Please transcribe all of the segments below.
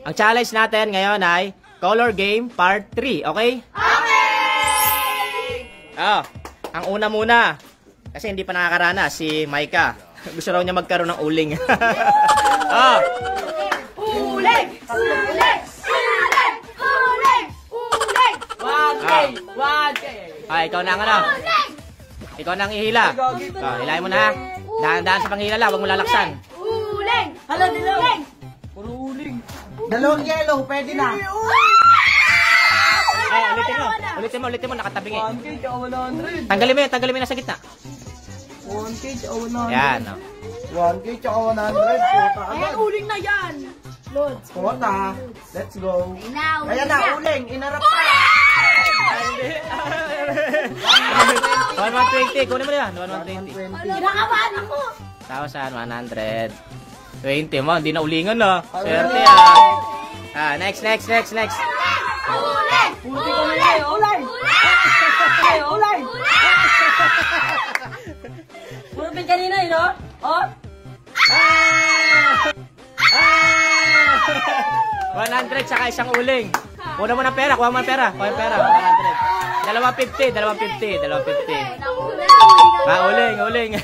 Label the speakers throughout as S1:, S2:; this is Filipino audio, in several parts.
S1: Ang challenge natin ngayon ay color game part 3, okay? Ang una muna, kasi hindi pa nakakaranas si Micah. Gusto raw niya magkaroon ng uling.
S2: Uling! Uling! Uling! Uling! Uling! 1K! 1K!
S1: Ikaw na ang ano? Ikaw na ang ihila. Hilahin mo na. Dahan-dahan sa panghila lang, huwag mo lalaksan.
S2: Uling! Hala, uling!
S3: Puro uling. Dalawang yellow, pwede na.
S1: Ulitin mo, nakatabingi.
S3: 1K, tsaka 100.
S1: Tanggalin mo yung nasa gitna.
S3: 1K, tsaka 100.
S1: Yan,
S3: 1K, tsaka 100. Puta agad.
S2: Uling na yan! Lods.
S3: Puta. Let's go.
S2: Uling!
S3: Ayan na, uling. Inarap na.
S1: 120, kunin mo na yan. 120.
S2: Kinakabahan ako!
S1: 1,120 mo, hindi na ulingan na. Swerte next.
S2: Uling!
S3: Uling! Uling! Uling!
S2: Puro pin kanina yun, no? Oh?
S1: 100 saka isang uling. Kuha mo ng pera, kuha mo ng pera. 100. 250. Uling.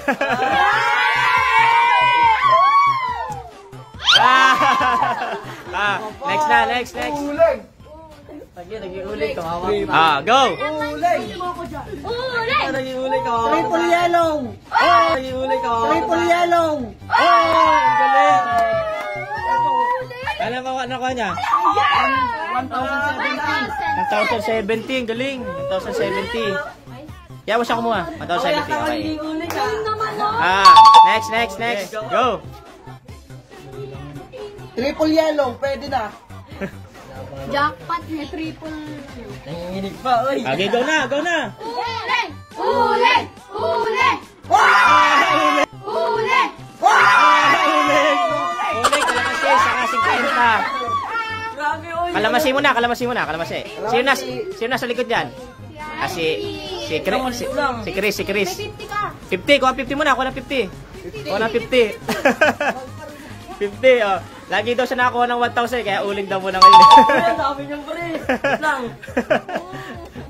S1: Next.
S3: Uling!
S2: Uling!
S1: Go!
S3: Uling!
S2: Uling!
S3: Naging uling ka. Triple yellow! Naging uling ka. Triple yellow!
S1: Galing! Ano ka niya?
S3: 1,017.
S1: 1,017, galing. 1,070. Kaya mo siya kumuha. 1,070, okay. Next. Go!
S3: Triple yellow, pwede na.
S2: Jackpot na triple.
S3: Nanginginig pa, oy.
S1: Okay, go na.
S2: Uling! Uling! Uling! Uling!
S1: Uling, kalamansi, saka 50.
S3: Grabe, oy.
S1: Kalamansi muna. Sino na sa likod dyan? Si Chris.
S2: 50 ka.
S1: 50, kuha 50 muna, kuha ng 50. 50, oh. Lagi daw siya nakakuha ng 1,000, kaya uling daw muna ngayon.
S3: Sabi niyo, pre. Lang.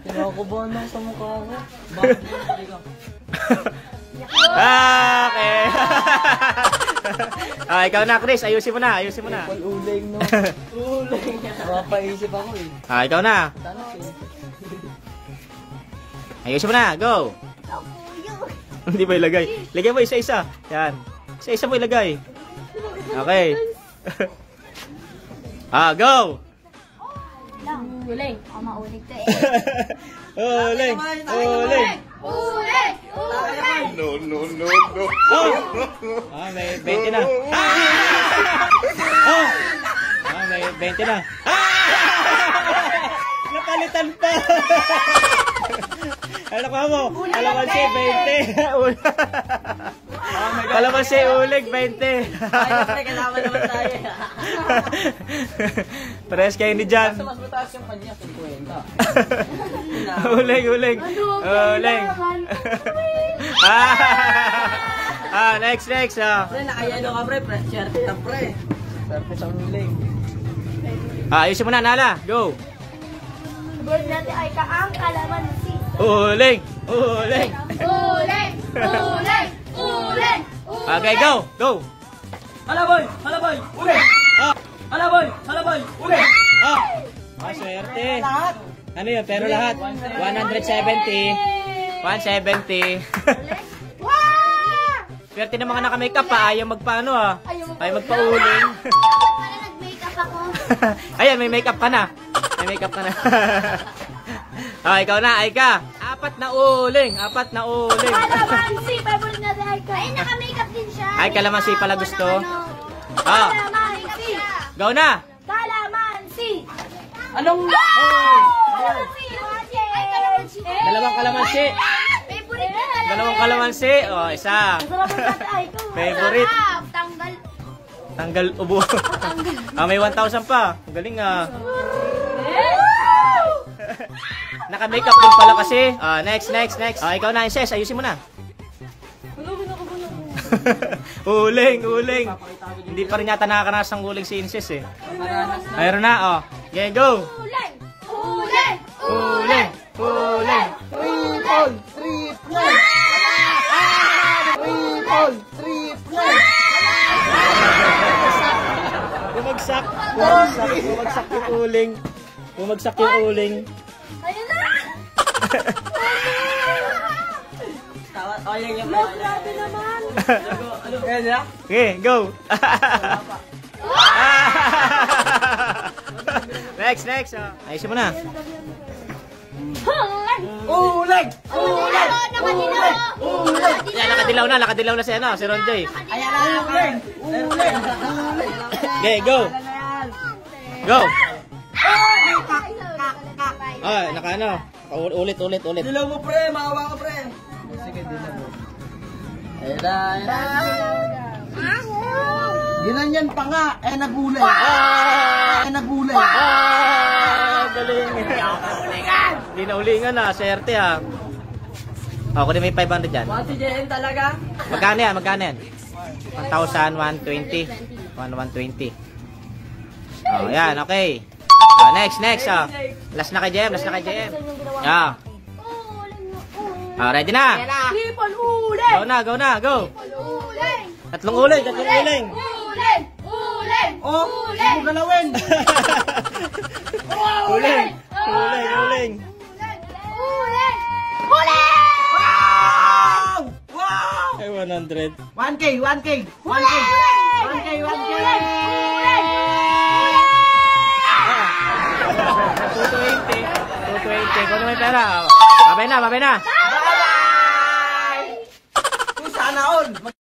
S3: Kinakabahan lang sa mukha ko. Bakit ka?
S1: Okay. Ikaw na, Chris. Ayusin mo na.
S3: Uling, no? Uling. Mapaisip ako, eh.
S1: Ikaw na. Ayusin mo na. Go. Hindi ba ilagay? Lagay mo isa-isa. Yan. Isa-isa mo ilagay. Okay. Go.
S2: Uling. Maulig to eh.
S1: Uling.
S2: Uling!
S4: No.
S1: May 20 na. May 20 na. Napalitan pa. Ano ka mo? Kalamansi, 20. Kalamansi, uling, 20.
S3: Kailangan naman tayo.
S1: Pares kayo ni Jan.
S3: Mas mataas yung kanya, 50.
S1: Uling. Next.
S3: Pre, nakayano ka, pre. Swerte na, pre. Swerte sa uling.
S1: Ayusin mo na, Nala. Go.
S2: Word natin ay kaang kalamansi.
S1: Uling.
S2: Uling! Uling!
S1: Okay, go.
S3: Halaboy! Uling! Halaboy! Uling!
S1: Swerte.
S3: Lahat.
S1: Ano yun? Pero lahat. 170. 170. Swerte ng mga naka-makeup pa. Ayaw magpaano Ayaw magpa-uling.
S2: Dapat pala nag-makeup ako.
S1: Ayan, may makeup ka na. Ikaw na, Aika. 4 na uling.
S2: Kalamansi! Favorite natin ay ka. Ay, naka-makeup din siya.
S1: Ay, kalamansi pala gusto.
S2: Kalamansi!
S1: Go na.
S2: Kalamansi!
S3: Anong...
S2: Kalamansi!
S1: Dalawang kalamansi.
S2: Favorite na talaga.
S1: Dalawang kalamansi. Isa.
S2: Masarap ang natin ay ko.
S1: Favorite.
S2: Tanggal.
S1: Tanggal ubo. May 1,000 pa. Ang galing Naka-makeup din pala kasi. Next. Ikaw na, Inces. Ayusin mo na. Uling, uling. Hindi pa rin yata nakakaranas ng uling si Inces eh. Mayroon na, oh. Okay, go.
S2: Uling! Uling!
S1: Uling, uling.
S3: Triple! Triple! Triple! Triple!
S1: Bumagsak. Bumagsak. Bumagsak yung uling. Bumagsak yung uling.
S2: Ayun na!
S3: Okay lang yung
S2: Grabe naman!
S3: Ayan na?
S1: Okay, go. Next, next. Oh. Ayusin mo na.
S3: Uling! Uling!
S2: Nakadilaw!
S1: Yan, nakadilaw na si ano, si Ron J.
S3: Ayan na yung uling! Uling!
S1: Okay, go. Go. Ah, naka ano. Ulit.
S3: Dilaw mo pre, makawa ka pre. Sige, dilaw mo. Ayan na, ayan na. Ginanyan pa nga, nagulay. Nagulay.
S1: Galing. Hindi na ulingan na, swerte ah. Ako din may 500 dyan.
S3: Mga si JN talaga.
S1: Magkano yan? 1,120. 1,120. Oh, yan, okay. Next. Last na kay JM, Yeah. Ready na?
S2: Triple uling!
S1: Go na, go.
S2: Uling!
S1: Tatlong uling.
S2: Uling!
S3: Oh, hindi mo galawin.
S1: Uling.
S2: Uling!
S3: Wow! Wow!
S1: Ay, 100.
S3: 1K. 1K. 220.
S1: 220. Kung ano may pera. Mabay na.
S3: Bye! Sana all.